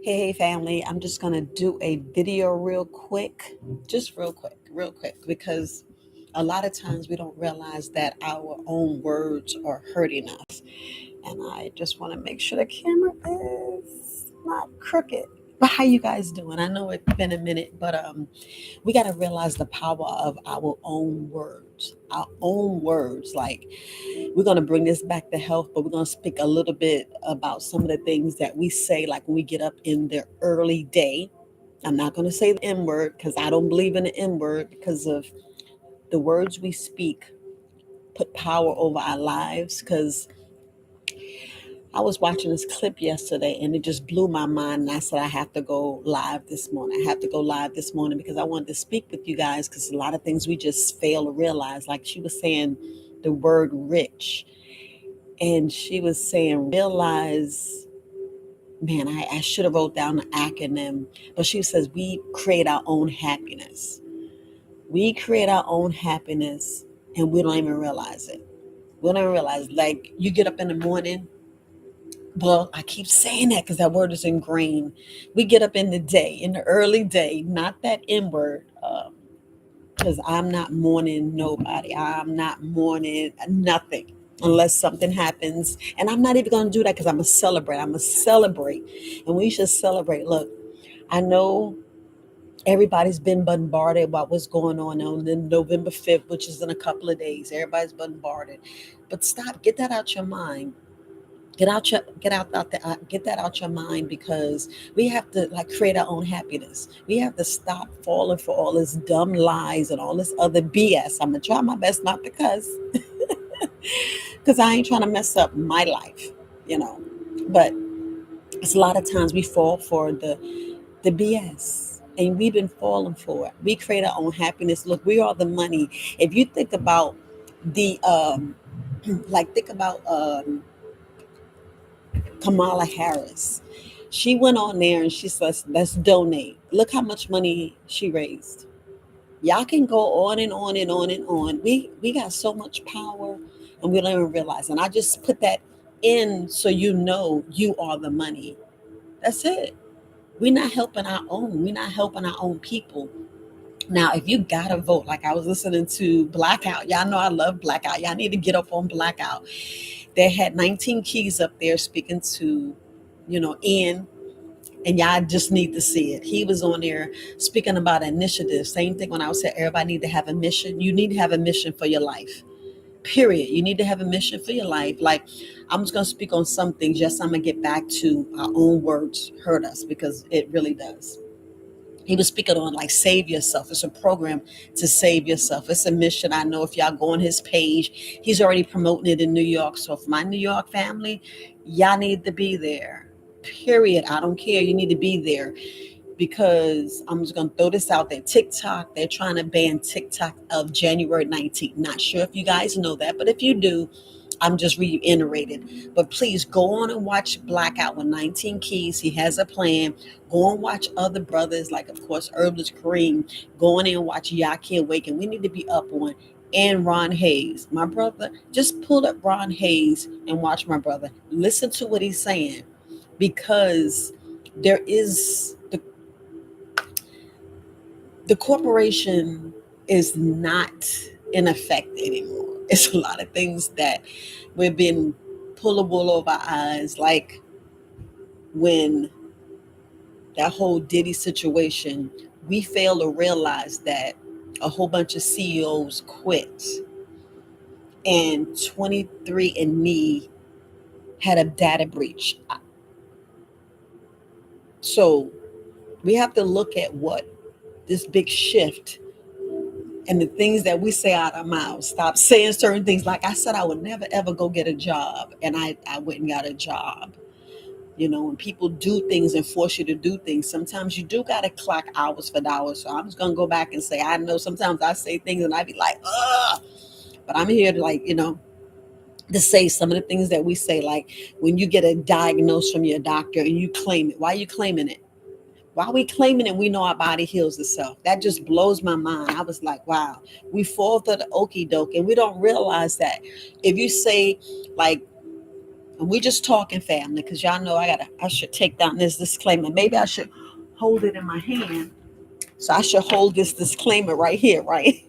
Hey family, I'm just gonna do a video real quick, just real quick, because a lot of times we don't realize that our own words are hurting us. And I just want to make sure the camera is not crooked. But how you guys doing? I know it's been a minute, but we got to realize the power of our own words. Our own words. Like, we're going to bring this back to health, but we're going to speak a little bit about some of the things that we say, like when we get up in the early day. I'm not going to say the N word because I don't believe in the N word, because of the words we speak put power over our lives. Because I was watching this clip yesterday and it just blew my mind. And I said, I have to go live this morning. I have to go live this morning because I wanted to speak with you guys, because a lot of things we just fail to realize. Like she was saying the word rich, and she was saying realize. Man, I should have wrote down the acronym, but she says we create our own happiness. We create our own happiness and we don't even realize it. We don't even realize, like, you get up in the morning. Well, I keep saying that because that word is ingrained. We get up in the day, in the early day, not that N word, because I'm not mourning nobody. I'm not mourning nothing unless something happens. And I'm not even going to do that because I'm going to celebrate. I'm going to celebrate. And we should celebrate. Look, I know everybody's been bombarded about what's going on the November 5th, which is in a couple of days. Everybody's bombarded. But stop, get that out your mind. Get that out your mind, because we have to, like, create our own happiness. We have to stop falling for all this dumb lies and all this other BS. I'm gonna try my best not to cuss, because I ain't trying to mess up my life, you know. But it's a lot of times we fall for the BS, and we've been falling for it. We create our own happiness. Look, we are the money. If you think about the like, think about Kamala Harris. She went on there and she says, let's donate. Look how much money she raised. Y'all can go on and on and on and on. We got so much power and we don't even realize. And I just put that in so you know you are the money. That's it. We're not helping our own. We're not helping our own people. Now, if you gotta vote, like I was listening to Blackout, y'all know I love Blackout. Y'all need to get up on Blackout. They had 19 keys up there speaking to, Ian, and y'all just need to see it. He was on there speaking about initiatives. Same thing when I was saying everybody need to have a mission. You need to have a mission for your life. Period. You need to have a mission for your life. Like, I'm just gonna speak on some things. Yes, I'm gonna get back to our own words hurt us, because it really does. He was speaking on, like, save yourself. It's a program to save yourself. It's a mission. I know if y'all go on his page, he's already promoting it in New York. So for my New York family, y'all need to be there. Period. I don't care. You need to be there, because I'm just going to throw this out there. TikTok, they're trying to ban TikTok of January 19th. Not sure if you guys know that, but if you do, I'm just reiterating. But please go on and watch Blackout with 19 Keys. He has a plan. Go and watch other brothers, like, of course, Herbalist Kareem. Go on and watch Y'all Can't Wake. And we need to be up on. And Ron Hayes, my brother. Just pull up Ron Hayes and watch my brother. Listen to what he's saying, because there is the corporation is not in effect anymore. It's a lot of things that we've been pull the wool over our eyes, like when that whole Diddy situation, we fail to realize that a whole bunch of CEOs quit, and 23andMe had a data breach. So we have to look at what this big shift and the things that we say out our mouths. Stop saying certain things. Like I said, I would never ever go get a job, and I went and got a job. When people do things and force you to do things, sometimes you do got to clock hours for dollars. So I'm just gonna go back and say, I know sometimes I say things and I be like, ugh, but I'm here to, like, to say some of the things that we say, like when you get a diagnosis from your doctor and you claim it. Why are you claiming it? Why are we claiming it? We know our body heals itself. That just blows my mind. I was like, wow, we fall to the okey doke and we don't realize that if you say, like, And we just talking family, because y'all know I should take down this disclaimer. Maybe I should hold it in my hand. So I should hold this disclaimer right here, right?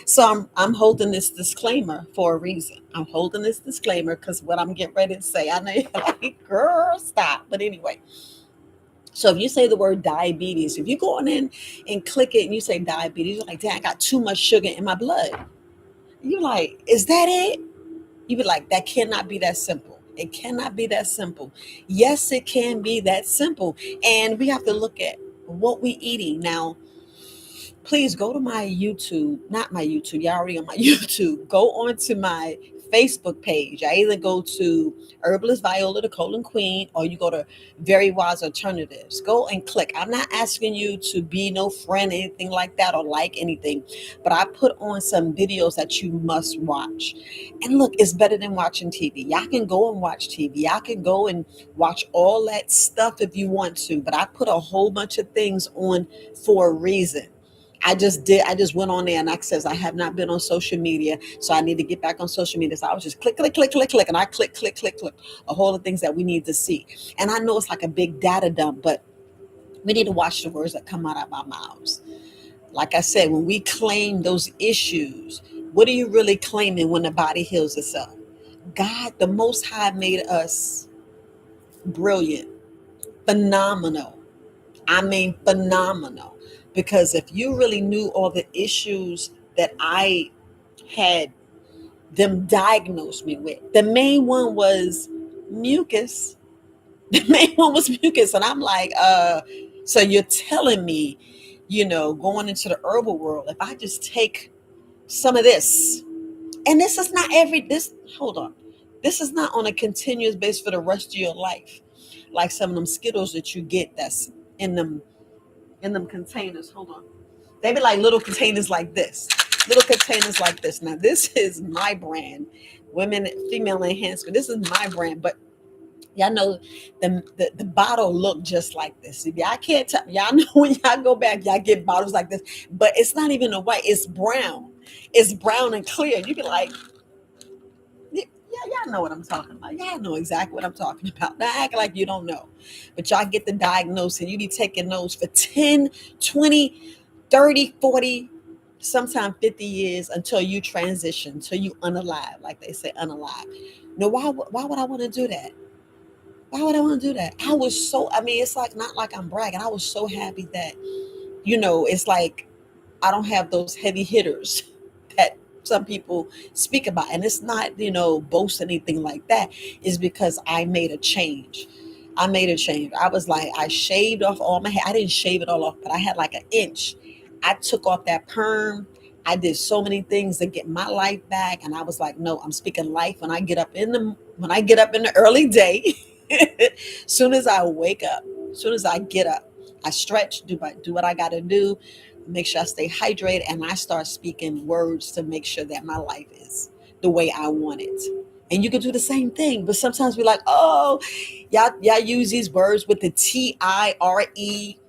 So I'm holding this disclaimer for a reason. I'm holding this disclaimer because what I'm getting ready to say, I know you're like, girl, stop. But anyway, so if you say the word diabetes, if you go on in and click it and you say diabetes, you're like, dang, I got too much sugar in my blood. You're like, is that it? You be like, that cannot be that simple. It cannot be that simple. Yes, it can be that simple. And we have to look at what we eating. Now, please go to my YouTube, not my YouTube, you're already on my YouTube. Go on to my Facebook page. I either go to Herbalist Viola, the colon queen, or you go to Very Wise Alternatives. Go and click. I'm not asking you to be no friend, anything like that, or like anything, but I put on some videos that you must watch. And look, it's better than watching TV. Y'all can go and watch TV. Y'all can go and watch all that stuff if you want to, but I put a whole bunch of things on for a reason. I just went on there and I says I have not been on social media, so I need to get back on social media. So I was just click, click, click, click, click, and I click, click, click, click, a whole of things that we need to see. And I know it's like a big data dump, but we need to watch the words that come out of our mouths. Like I said, when we claim those issues, what are you really claiming when the body heals itself? God, the Most High, made us brilliant, phenomenal. I mean, phenomenal. Because if you really knew all the issues that I had them diagnose me with, the main one was mucus. The main one was mucus. And I'm like, so you're telling me, going into the herbal world, if I just take some of this, and this is not hold on. This is not on a continuous basis for the rest of your life. Like some of them Skittles that you get that's in them containers. Hold on. They be like little containers like this. Little containers like this. Now this is my brand. Women female enhancement. This is my brand, but y'all know the bottle look just like this. Y'all can't tell, y'all know when y'all go back, y'all get bottles like this, but it's not even a white, it's brown. It's brown and clear. You be like, yeah, y'all know what I'm talking about. Y'all know exactly what I'm talking about. Not act like you don't know. But y'all get the diagnosis and you be taking those for 10, 20, 30, 40, sometimes 50 years until you transition, until you unalive, like they say, unalive. No, why would I want to do that? Why would I want to do that? I mean, it's like not like I'm bragging. I was so happy that, it's like I don't have those heavy hitters that some people speak about. And it's not, boast anything like that. It's because I made a change. I made a change. I was like, I shaved off all my hair. I didn't shave it all off, but I had like an inch. I took off that perm. I did so many things to get my life back. And I was like, no, I'm speaking life when I get up in the early day. Soon as I wake up, soon as I get up, I stretch, do what I gotta do, make sure I stay hydrated, and I start speaking words to make sure that my life is the way I want it. And you can do the same thing, but sometimes we're like, oh, y'all use these words with the TIRED,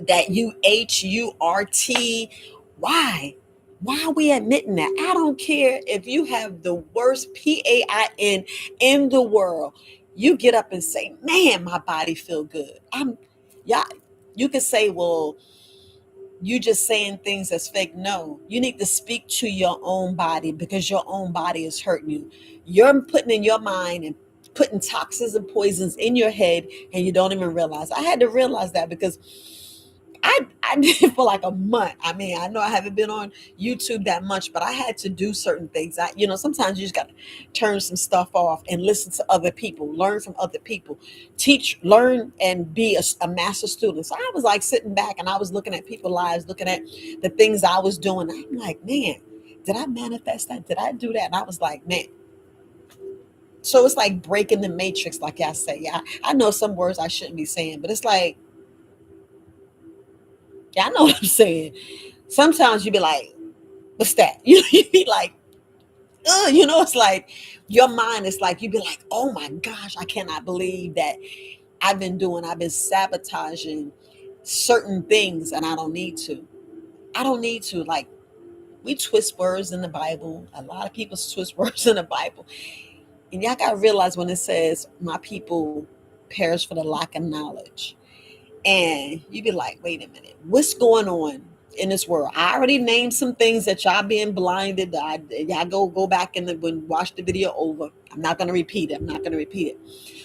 that UHURT. Why? Why are we admitting that? I don't care if you have the worst PAIN in the world. You get up and say, man, my body feel good. Yeah, you could say, well, you just saying things that's fake. No, you need to speak to your own body because your own body is hurting you. You're putting in your mind and putting toxins and poisons in your head, and you don't even realize. I had to realize that because I did it for like a month. I mean, I know I haven't been on YouTube that much, but I had to do certain things. Sometimes you just got to turn some stuff off and listen to other people, learn from other people, teach, learn, and be a master student. So I was like sitting back and I was looking at people's lives, looking at the things I was doing. I'm like, man, did I manifest that? Did I do that? And I was like, man. So it's like breaking the matrix, like I say. Yeah, I know some words I shouldn't be saying, but it's like, yeah, I know what I'm saying. Sometimes you be like, what's that? You be like, it's like your mind is like, you be like, oh my gosh, I cannot believe that I've been sabotaging certain things and I don't need to. I don't need to. Like, We twist words in the Bible. A lot of people twist words in the Bible. And y'all got to realize when it says, my people perish for the lack of knowledge. And you be like, wait a minute, what's going on in this world? I already named some things that y'all being blinded. Y'all go back and when watch the video over. I'm not going to repeat it. I'm not going to repeat it.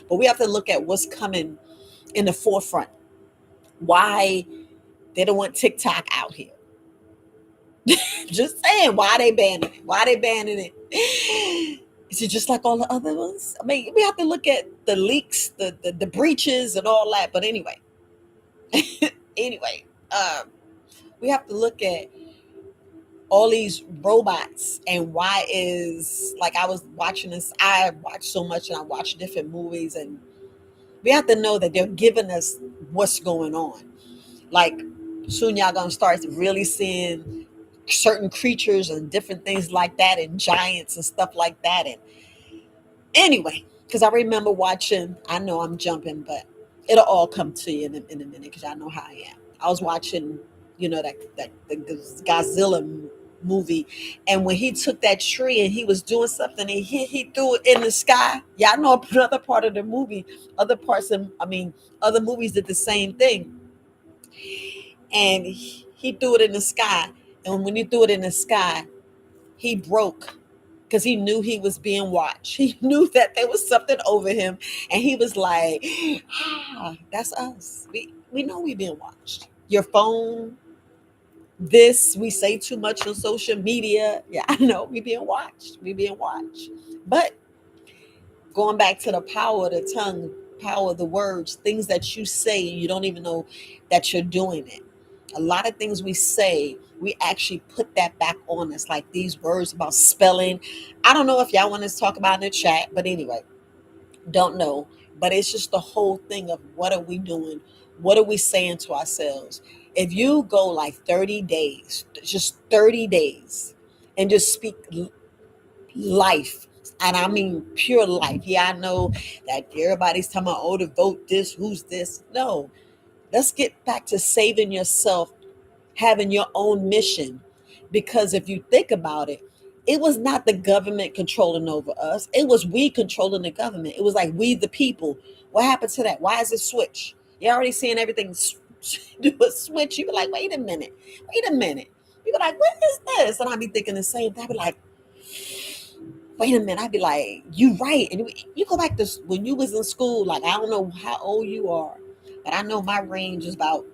But we have to look at what's coming in the forefront. Why they don't want TikTok out here. Just saying, why they banning it? Why they banning it? Is it just like all the other ones? I mean, we have to look at the leaks, the breaches, and all that. But anyway, anyway, we have to look at all these robots and why is like I was watching this. I watch so much and I watch different movies, and we have to know that they're giving us what's going on. Like soon, y'all gonna start really seeing certain creatures and different things like that, and giants and stuff like that. And anyway, because I remember watching, I know I'm jumping, but it'll all come to you in a minute because I know how I am. I was watching, that the Godzilla movie, and when he took that tree and he was doing something, and he threw it in the sky. Yeah, I know another part of the movie, other parts of, I mean, other movies did the same thing, and he threw it in the sky. And when he threw it in the sky, he broke because he knew he was being watched. He knew that there was something over him, and he was like, that's us. We know we're being watched. Your phone, this, we say too much on social media. Yeah, I know we being watched. We being watched. But going back to the power of the tongue, power of the words, things that you say, you don't even know that you're doing it. A lot of things we say, we actually put that back on us, like these words about spelling. I don't know if y'all want to talk about in the chat, but anyway, don't know. But it's just the whole thing of what are we doing? What are we saying to ourselves? If you go like 30 days, just 30 days, and just speak life. And I mean pure life. Yeah, I know that everybody's talking about, oh, to vote this, who's this? No, let's get back to saving yourself, having your own mission. Because if you think about it, it was not the government controlling over us. It was we controlling the government. It was like we the people. What happened to that? Why is it switch? You're already seeing everything do a switch. You be like, wait a minute. Wait a minute. You be like, what is this? And I'd be thinking the same thing. I'd be like, wait a minute. I'd be like, you right. And you go back to when you was in school, like, I don't know how old you are, but I know my range is about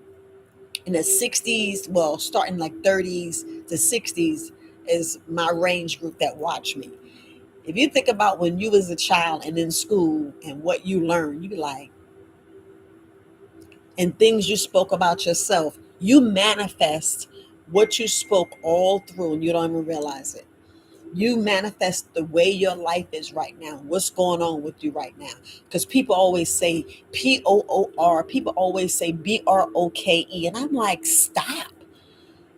in the 60s, well, starting like 30s to 60s is my range group that watch me. If you think about when you was a child and in school and what you learned, you be like, and things you spoke about yourself, you manifest what you spoke all through and you don't even realize it. You manifest the way your life is right now, what's going on with you right now. Because people always say POOR, people always say BROKE. And I'm like, stop.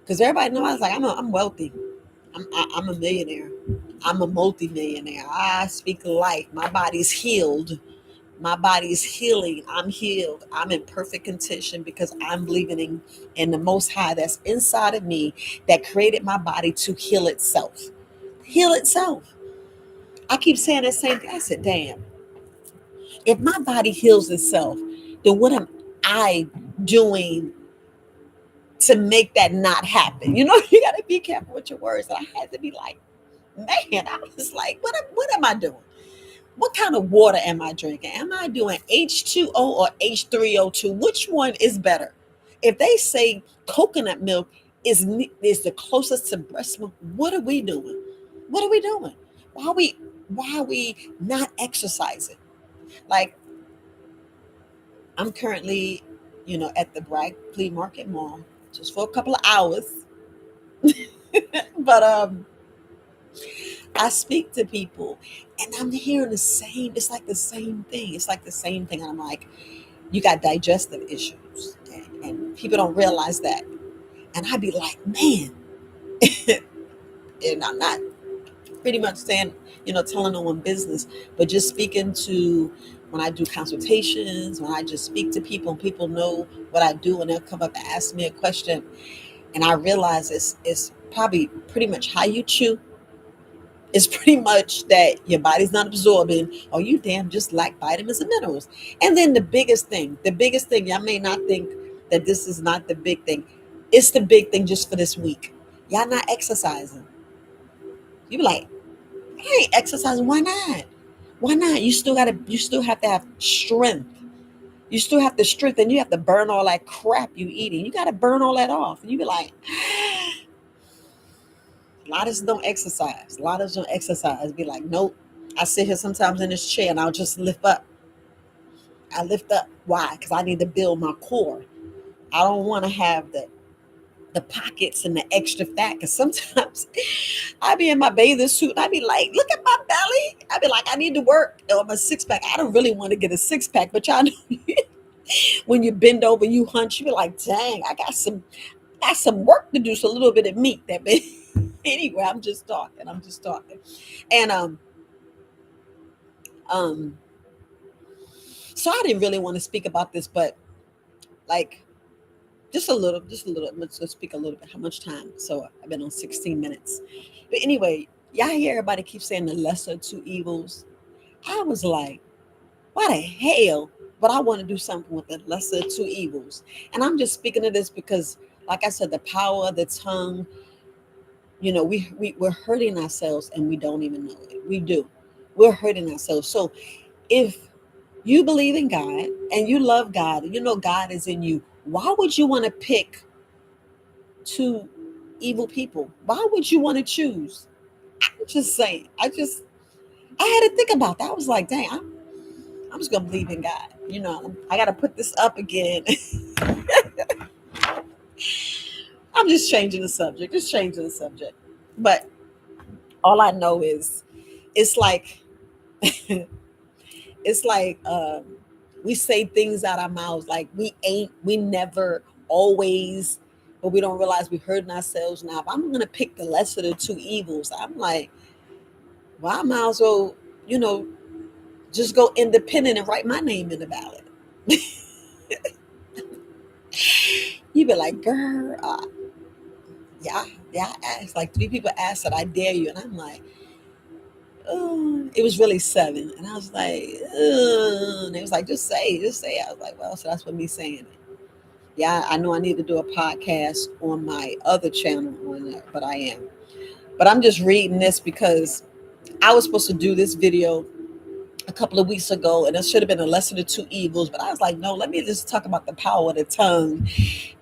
Because everybody knows I was like, I'm wealthy. I'm a millionaire. I'm a multimillionaire. I speak life. My body's healed. My body's healing. I'm healed. I'm in perfect condition because I'm believing in the Most High that's inside of me that created my body to heal itself. Heal itself. I keep saying the same thing. I said, damn, if my body heals itself, then what am I doing to make that not happen? You know, you got to be careful with your words. And I had to be like, man, I was like, what am I doing? What kind of water am I drinking? Am I doing H2O or H3O2? Which one is better? If they say coconut milk is the closest to breast milk, what are we doing? What are we doing? Why are we not exercising? Like I'm currently, at the Bragg Flea Market Mall just for a couple of hours. But I speak to people and I'm hearing it's like the same thing. It's like the same thing. And I'm like, you got digestive issues. And people don't realize that. And I'd be like, man, and I'm not pretty much saying, telling no one business, but just speaking to when I do consultations, when I just speak to people and people know what I do and they'll come up and ask me a question. And I realize it's probably pretty much how you chew. It's pretty much that your body's not absorbing, or you damn just lack vitamins and minerals. And then the biggest thing, y'all may not think that this is not the big thing. It's the big thing just for this week. Y'all not exercising. You be like, I ain't exercising. Why not? Why not? You still have to have strength. You still have the strength, and you have to burn all that crap you eating. You gotta burn all that off. And you be like, a lot of us don't exercise. A lot of us don't exercise. Be like, nope. I sit here sometimes in this chair and I'll just lift up. I lift up. Why? Because I need to build my core. I don't want to have the pockets and the extra fat. Because sometimes I be in my bathing suit and I be like, look at my belly. I be like, I need to work on my six pack. I don't really want to get a six pack, but y'all know when you bend over, you hunch, you be like, dang, I got some work to do. So a little bit of meat that be anyway, I'm just talking. I'm just talking. And um so I didn't really want to speak about this, but like just a little. Let's speak a little bit. How much time? So I've been on 16 minutes. But anyway, y'all hear everybody keep saying the lesser of two evils. I was like, why the hell would I want to do something with the lesser of two evils? And I'm just speaking of this because, like I said, the power of the tongue, we're hurting ourselves and we don't even know it. We do. We're hurting ourselves. So if you believe in God and you love God, and you know God is in you, why would you want to pick two evil people? Why would you want to choose? I'm just saying. I had to think about that. I was like, dang, I'm just gonna believe in God. I gotta put this up again. I'm just changing the subject, just changing the subject. But all I know is it's like it's like we say things out our mouths like we never always, but we don't realize we're hurting ourselves. Now if I'm gonna pick the lesser of the two evils, I'm like, well, I might as well, you know just go independent and write my name in the ballot. You be like, girl, yeah, yeah, I asked like three people asked that, I dare you, and I'm like, oh, it was really seven, and I was like, and it was like, just say. I was like, well, so that's what me saying it. Yeah, I know I need to do a podcast on my other channel on there, but I am. But I'm just reading this because I was supposed to do this video a couple of weeks ago, and it should have been a lesson of two evils. But I was like, no, let me just talk about the power of the tongue,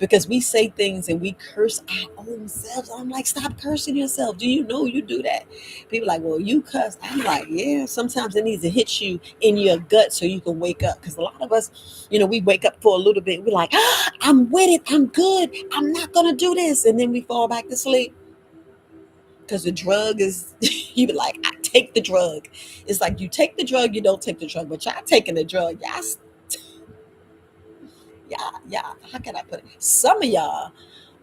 because we say things and we curse our own selves. I'm like, stop cursing yourself. Do you know you do that? People are like, well, you cuss. I'm like, yeah, sometimes it needs to hit you in your gut so you can wake up. Because a lot of us, we wake up for a little bit. We're like, I'm with it. I'm good. I'm not going to do this. And then we fall back to sleep because the drug is, you be like, I take the drug. It's like you take the drug, you don't take the drug, but y'all taking the drug. Yeah. How can I put it? Some of y'all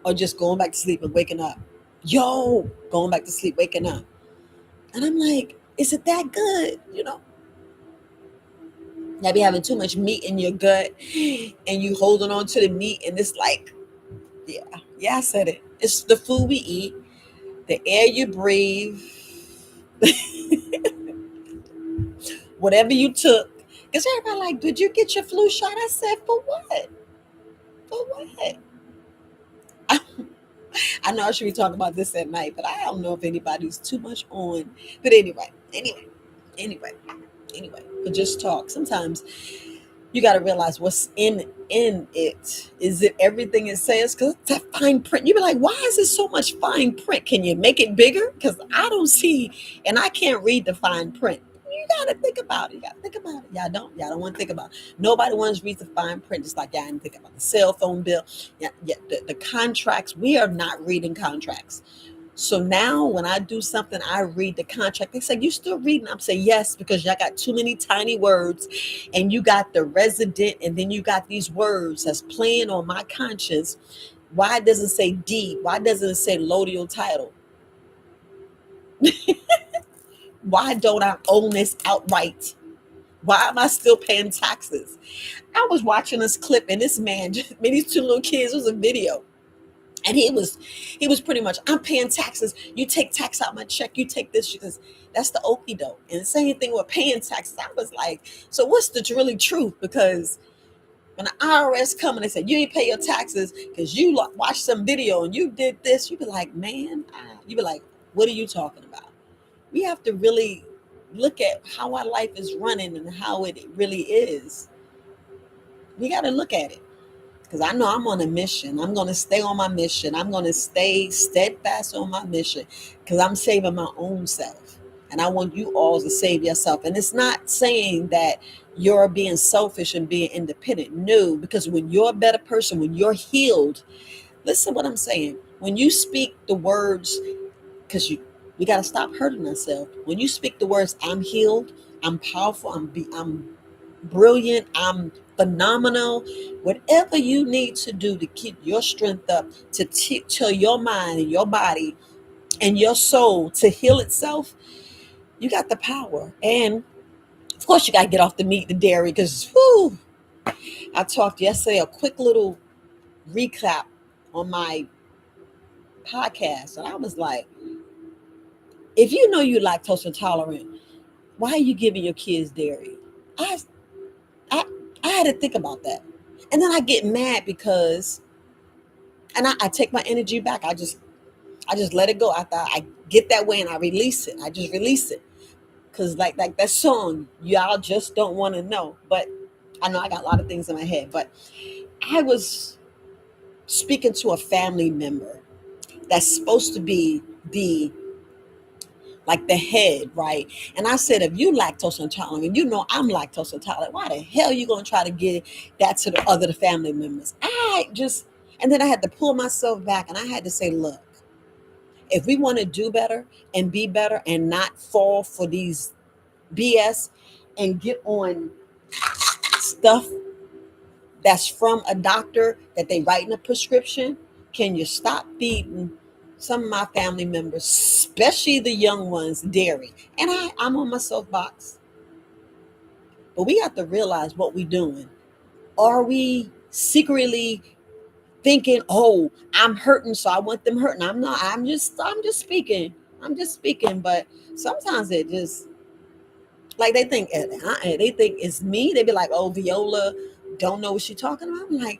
are just going back to sleep and waking up. Yo, going back to sleep, waking up. And I'm like, is it that good? Y'all be having too much meat in your gut and you holding on to the meat, and it's like, yeah, I said it. It's the food we eat, the air you breathe, whatever you took. Because everybody like, did you get your flu shot? I said, for what? For what? I know I should be talking about this at night, but I don't know if anybody's too much on. But anyway, anyway, but just talk. Sometimes you got to realize what's in it. Is it everything it says? Because it's a fine print. You be like, why is it so much fine print? Can you make it bigger? Because I don't see, and I can't read the fine print. You got to think about it. You got to think about it. Y'all don't want to think about it. Nobody wants to read the fine print. Just like y'all didn't think about the cell phone bill. Yeah, the contracts. We are not reading contracts. So now when I do something, I read the contract. They say, you still reading? I'm saying, yes, because y'all got too many tiny words, and you got the resident, and then you got these words that's playing on my conscience. Why doesn't it say deed? Why doesn't it say lodial title? Why don't I own this outright? Why am I still paying taxes? I was watching this clip, and this man, these two little kids, it was a video. And he was pretty much, I'm paying taxes. You take tax out my check. You take this because that's the okie doke. And the same thing with paying taxes. I was like, so what's the really truth? Because when the IRS come and they say you ain't pay your taxes because you watched some video and you did this, you be like, man, you be like, what are you talking about? We have to really look at how our life is running and how it really is. We got to look at it. Because I know I'm on a mission. I'm going to stay on my mission. I'm going to stay steadfast on my mission because I'm saving my own self. And I want you all to save yourself. And it's not saying that you're being selfish and being independent. No, because when you're a better person, when you're healed, listen what I'm saying. When you speak the words, because we got to stop hurting ourselves. When you speak the words, I'm healed, I'm powerful, I'm brilliant, I'm phenomenal. Whatever you need to do to keep your strength up, to tell your mind and your body and your soul to heal itself, you got the power. And of course, you got to get off the meat, the dairy, because I talked yesterday, a quick little recap on my podcast, and I was like, if you know you're lactose intolerant, why are you giving your kids dairy? I I I had to think about that. And then I get mad because, and I take my energy back. I just let it go. I get that way and I release it. I just release it. Cause like that song, y'all just don't want to know. But I know I got a lot of things in my head. But I was speaking to a family member that's supposed to be the like the head, right? And I said, if you lactose intolerant, and you know I'm lactose intolerant, why the hell you gonna try to get that to the other family members? And then I had to pull myself back and I had to say, look, if we want to do better and be better and not fall for these BS and get on stuff that's from a doctor that they write in a prescription, can you stop feeding some of my family members, especially the young ones, dairy? And I'm on my soapbox. But we have to realize what we're doing. Are we secretly thinking, oh, I'm hurting, so I want them hurting? I'm not. I'm just speaking. I'm just speaking. But sometimes it just like they think it's me. They be like, oh, Viola don't know what she's talking about. I'm like,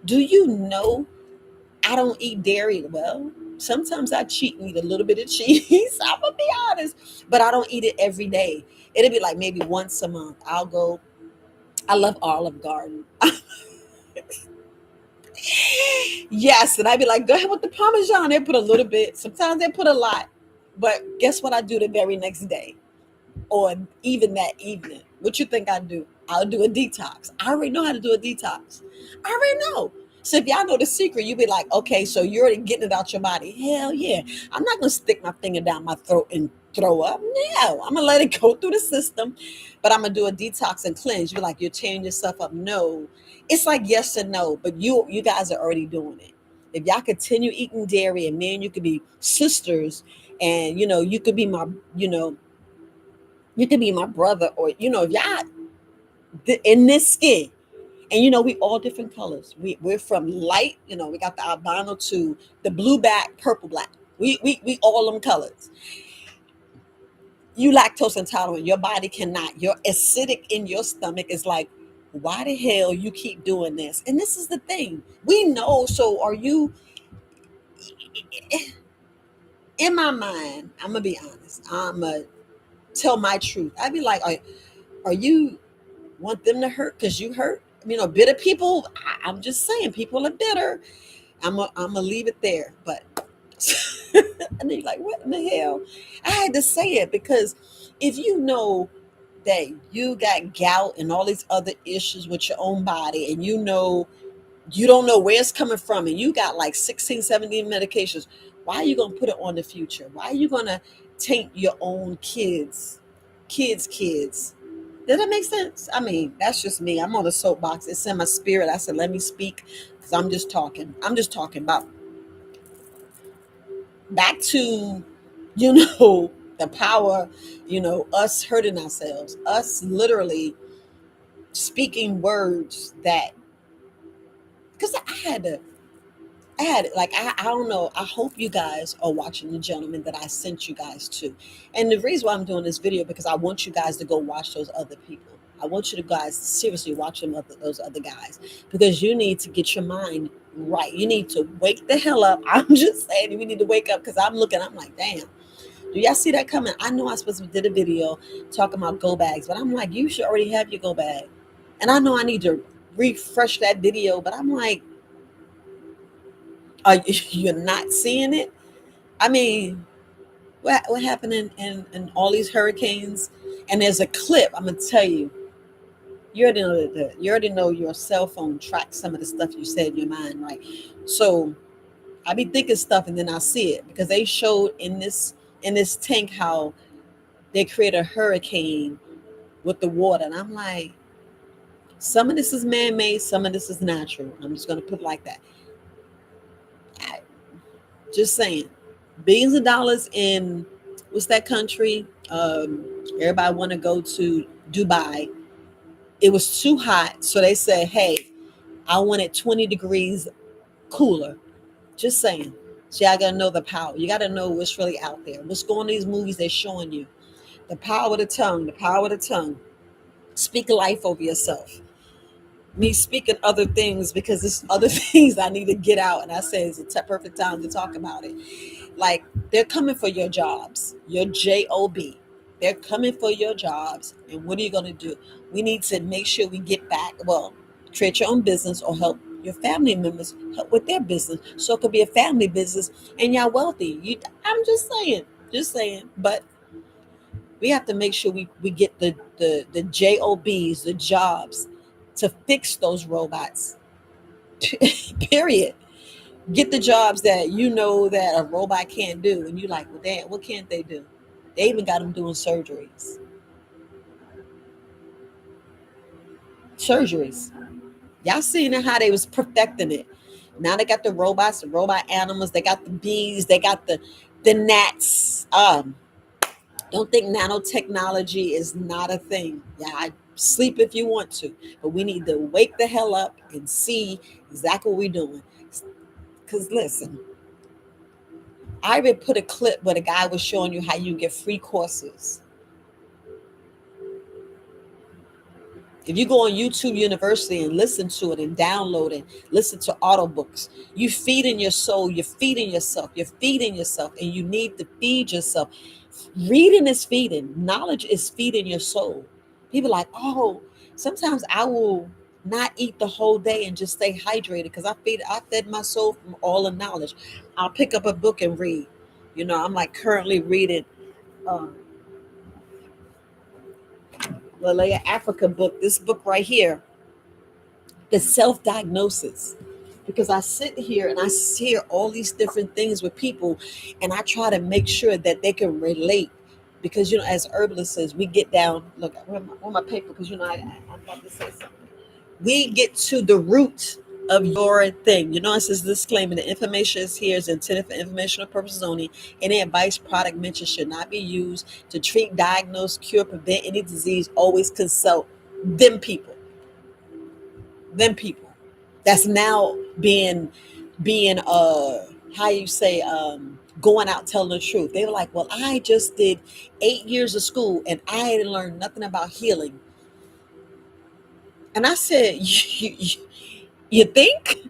do you know I don't eat dairy? Well, sometimes I cheat and eat a little bit of cheese. I'm gonna be honest, but I don't eat it every day. It'll be like maybe once a month. I'll go. I love Olive Garden. Yes, and I'd be like, go ahead with the Parmesan. They put a little bit. Sometimes they put a lot. But guess what I do the very next day? Or even that evening. What you think I do? I'll do a detox. I already know how to do a detox. I already know. So if y'all know the secret, you'll be like, okay, so you're already getting it out your body. Hell yeah. I'm not gonna stick my finger down my throat and throw up. No, I'm gonna let it go through the system, but I'm gonna do a detox and cleanse. You're like, you're tearing yourself up. No. It's like yes and no, but you guys are already doing it. If y'all continue eating dairy and me and you could be sisters and you could be my you know you could be my brother, or if y'all in this skin, and we all different colors. We're from light, we got the albino to the blue back, purple black. We all them colors. You lactose intolerant, your body cannot. You're acidic in your stomach is like, why the hell you keep doing this? And this is the thing. We know, so are you in my mind, I'm gonna be honest. I'm gonna tell my truth. I'd be like, are you want them to hurt because you hurt? Bitter people, I'm just saying, people are bitter. I'm gonna leave it there. But and they're like, what in the hell? I had to say it because if you know that you got gout and all these other issues with your own body, and you don't know where it's coming from, and you got like 16, 17 medications, why are you gonna put it on the future? Why are you gonna taint your own kids? Does that make sense? I mean, that's just me. I'm on a soapbox. It's in my spirit. I said, let me speak because I'm just talking. I'm just talking about back to, the power, us hurting ourselves, us literally speaking words that, because I had to, I had it. Like I don't know. I hope you guys are watching the gentleman that I sent you guys to. And the reason why I'm doing this video because I want you guys to go watch those other people. I want you to guys seriously watch those other guys because you need to get your mind right. You need to wake the hell up. I'm just saying we need to wake up because I'm looking. I'm like, damn. Do y'all see that coming? I know I supposed to did a video talking about go bags, but I'm like, you should already have your go bag. And I know I need to refresh that video, but I'm like, are you're not seeing it? I mean, what happened in all these hurricanes? And there's a clip. I'm gonna tell you. You already know that you already know your cell phone tracks some of the stuff you said in your mind, right? So I be thinking stuff and then I see it because they showed in this tank how they create a hurricane with the water, and I'm like, some of this is man-made, some of this is natural. I'm just gonna put it like that. I, just saying, billions of dollars in what's that country? Everybody want to go to Dubai. It was too hot, so they said, "Hey, I want it 20 degrees cooler." Just saying. So y'all gotta know the power. You gotta know what's really out there. What's going on in these movies they're showing you. The power of the tongue, the power of the tongue. Speak life over yourself. Me speaking other things because there's other things I need to get out. And I say it's a perfect time to talk about it. Like they're coming for your jobs, your job. They're coming for your jobs. And what are you going to do? We need to make sure we get back. Well, create your own business or help your family members help with their business. So it could be a family business and y'all wealthy. I'm just saying, just saying. But we have to make sure we get the jobs, the jobs to fix those robots. Period. Get the jobs that you know that a robot can't do, and you like, well, damn, what can't they do? They even got them doing surgeries. Surgeries. Y'all seen how they was perfecting it. Now they got the robots, the robot animals. They got the bees. They got the gnats. Don't think nanotechnology is not a thing. Yeah, I sleep if you want to, but we need to wake the hell up and see exactly what we're doing. Because listen, I even put a clip where the guy was showing you how you get free courses. If you go on YouTube University and listen to it and download it, listen to audiobooks, you feeding your soul, you're feeding yourself, you're feeding yourself, and you need to feed yourself. Reading is feeding, knowledge is feeding your soul. People are like, oh, sometimes I will not eat the whole day and just stay hydrated because I fed my soul from all the knowledge. I'll pick up a book and read. I'm like currently reading um, Lalea Africa book, this book right here, the self-diagnosis, because I sit here and I hear all these different things with people and I try to make sure that they can relate because as herbalists says we get down, look, where my paper, because I'm about to say something. We get to the root of your thing. It says disclaimer: the information is here is intended for informational purposes only. Any advice, product mentioned should not be used to treat, diagnose, cure, prevent any disease. Always consult them people. Them people that's now being how you say going out telling the truth. They were like, well, I just did 8 years of school and I didn't learn nothing about healing. And I said, you think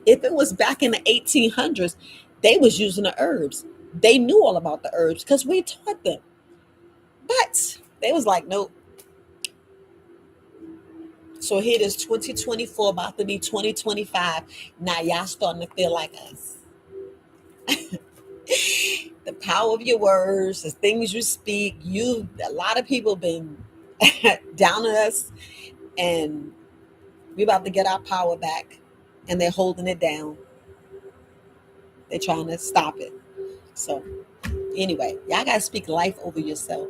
if it was back in the 1800s, they was using the herbs, they knew all about the herbs because we taught them. But they was like, nope. So here it is, 2024 about to be 2025. Now y'all starting to feel like us. The power of your words, the things you speak. A lot of people been down on us, and we about to get our power back, and they're holding it down. They're trying to stop it. So anyway, y'all gotta speak life over yourself.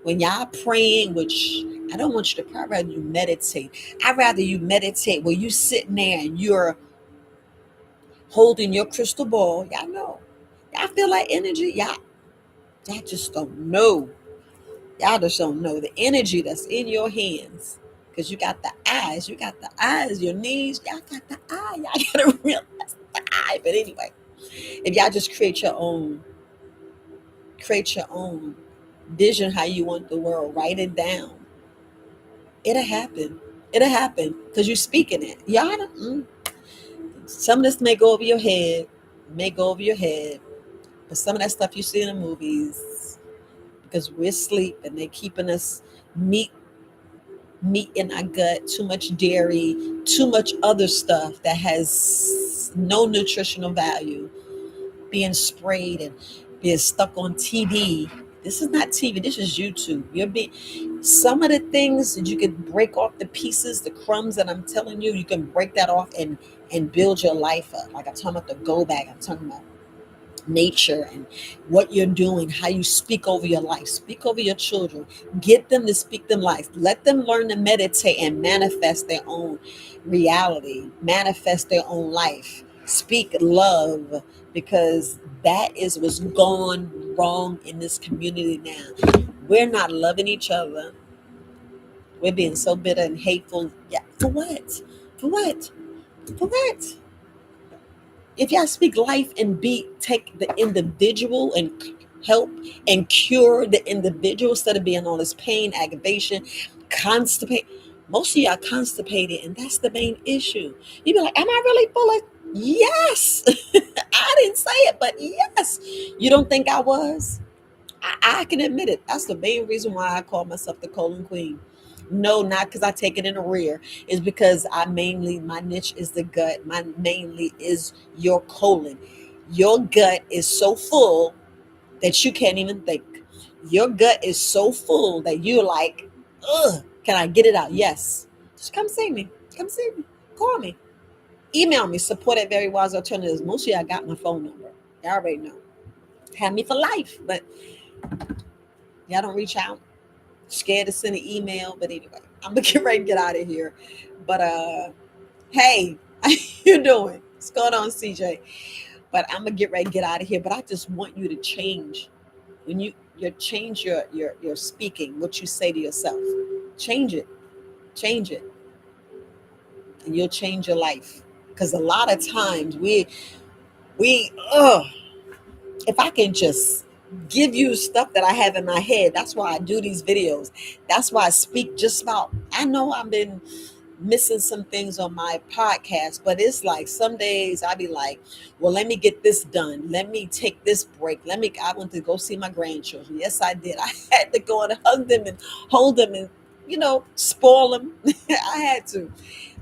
When y'all praying, which I don't want you to pray, I'd rather you meditate. I'd rather you meditate where you sitting there and you're holding your crystal ball. Y'all know. Y'all feel like energy. Y'all just don't know. Y'all just don't know the energy that's in your hands. Because you got the eyes. You got the eyes, your knees. Y'all got the eye. Y'all got to realize. lie. But anyway, if y'all just create your own vision how you want the world, write it down. It'll happen. It'll happen because you're speaking it. Y'all, some of this may go over your head, may go over your head, but some of that stuff you see in the movies, because we're asleep and they're keeping us meat meat in our gut, too much dairy, too much other stuff that has no nutritional value, being sprayed and being stuck on TV. This is not TV, this is YouTube. You're being some of the things that you can break off the pieces, the crumbs that I'm telling you, you can break that off and build your life up. Like I'm talking about the go bag, I'm talking about nature and what you're doing, how you speak over your life, speak over your children, get them to speak them life, let them learn to meditate and manifest their own reality, manifest their own life, speak love, because that is what's gone wrong in this community now. We're not loving each other. We're being so bitter and hateful. Yeah, for what? For what? For what? If y'all speak life and take the individual and help and cure the individual instead of being all this pain, aggravation, constipate. Most of y'all constipated, and that's the main issue. You be like, "Am I really full of?" Yes, I didn't say it, but yes. You don't think I was? I can admit it. That's the main reason why I call myself the colon queen. No, not because I take it in the rear. It's because my niche is the gut. My mainly is your colon. Your gut is so full that you can't even think. Your gut is so full that you're like, ugh, can I get it out? Yes. Just come see me. Come see me. Call me. Email me, support at Verywisealternatives. Most of y'all got my phone number. Y'all already know. Have me for life. But y'all don't reach out. Scared to send an email. But anyway, I'm gonna get ready to get out of here. But hey, how you doing? What's going on, CJ? But I'm gonna get ready to get out of here. But I just want you to change when you change your speaking, what you say to yourself. Change it, change it, and you'll change your life. Because a lot of times we if I can just give you stuff that I have in my head, that's why I do these videos. That's why I speak just about. I know I've been missing some things on my podcast, but it's like some days I be like, well, let me get this done. Let me take this break. I went to go see my grandchildren. Yes, I did. I had to go and hug them and hold them and, spoil them. I had to.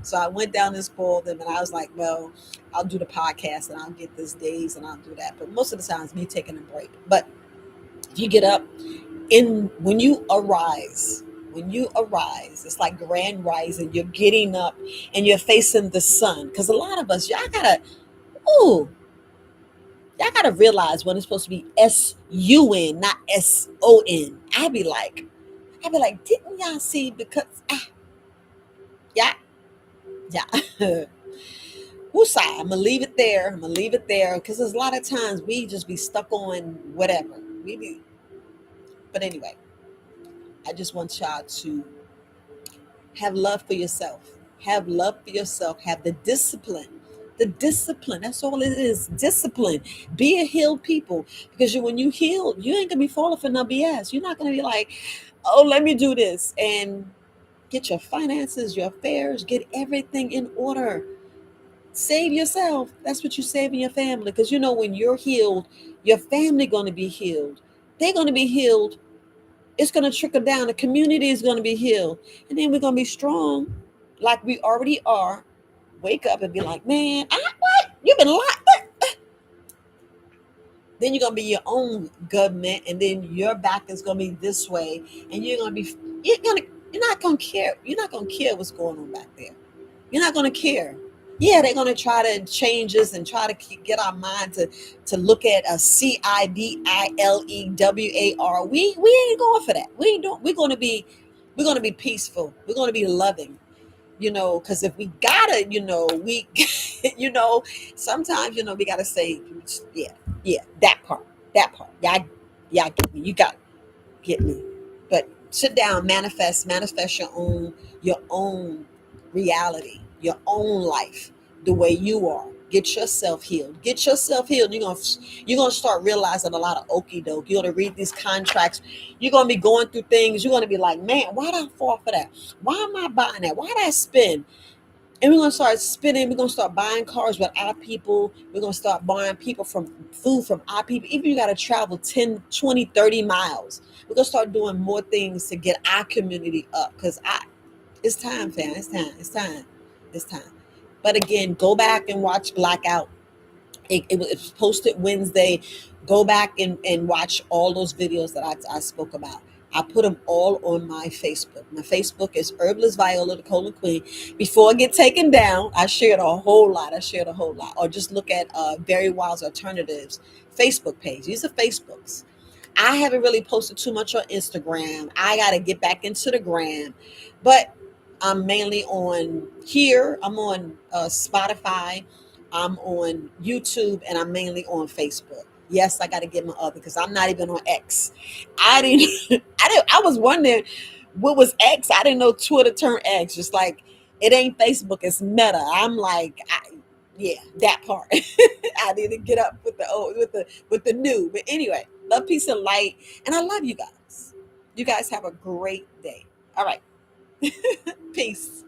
So I went down and spoiled them and I was like, well, I'll do the podcast and I'll get this days and I'll do that. But most of the time it's me taking a break. But if you get up when you arise, it's like grand rising. You're getting up and you're facing the sun. Because a lot of us, ooh, y'all gotta realize when it's supposed to be SUN, not SON. I'd be like, didn't y'all see? Because yeah, yeah. Woosah, I'm gonna leave it there. I'm gonna leave it there because there's a lot of times we just be stuck on whatever. But anyway, I just want y'all to have love for yourself. Have love for yourself. Have the discipline. The discipline. That's all it is. Discipline. Be a healed people. Because when you heal, you ain't gonna be falling for no BS. You're not gonna be like, oh, let me do this and get your finances, your affairs, get everything in order. Save yourself. That's what you save in your family. Because when you're healed, your family gonna be healed. They're gonna be healed. It's going to trickle down. The community is going to be healed. And then we're going to be strong like we already are. Wake up and be like, man, what? You've been locked up. Then you're going to be your own government. And then your back is going to be this way. And you're not going to care. You're not going to care what's going on back there. You're not going to care. Yeah, they're going to try to change us and try to get our mind to look at a CIDILEWAR. We ain't going for that. We ain't doing. We're going to be peaceful. We're going to be loving. Because if we gotta, we, sometimes, we gotta say, yeah, that part. Yeah, get me. You got get me. But sit down, manifest your own reality, your own life, the way you are. Get yourself healed. Get yourself healed. You're gonna start realizing a lot of okie doke. You're gonna read these contracts. You're gonna be going through things. You're gonna be like, man, why did I fall for that? Why am I buying that? Why did I spend? And we're gonna start spending. We're gonna start buying cars with our people. We're gonna start buying people from food from our people. Even if you gotta travel 10, 20, 30 miles. We're gonna start doing more things to get our community up. Because I it's time, fam. It's time. It's time. It's time. But again, go back and watch Blackout. It was posted Wednesday. Go back and watch all those videos that I spoke about. I put them all on my Facebook. My Facebook is Herbalist Viola, the Colon Queen. Before I get taken down, I shared a whole lot. I shared a whole lot. Or just look at Very Wise Alternatives Facebook page. These are Facebooks. I haven't really posted too much on Instagram. I got to get back into the gram, but I'm mainly on here. I'm on Spotify. I'm on YouTube, and I'm mainly on Facebook. Yes, I got to get my other because I'm not even on X. I didn't. I was wondering what was X. I didn't know Twitter turned X. Just like it ain't Facebook. It's Meta. I'm like, yeah, that part. I need to get up with the old, with the new. But anyway, love, peace, and light, and I love you guys. You guys have a great day. All right, peace.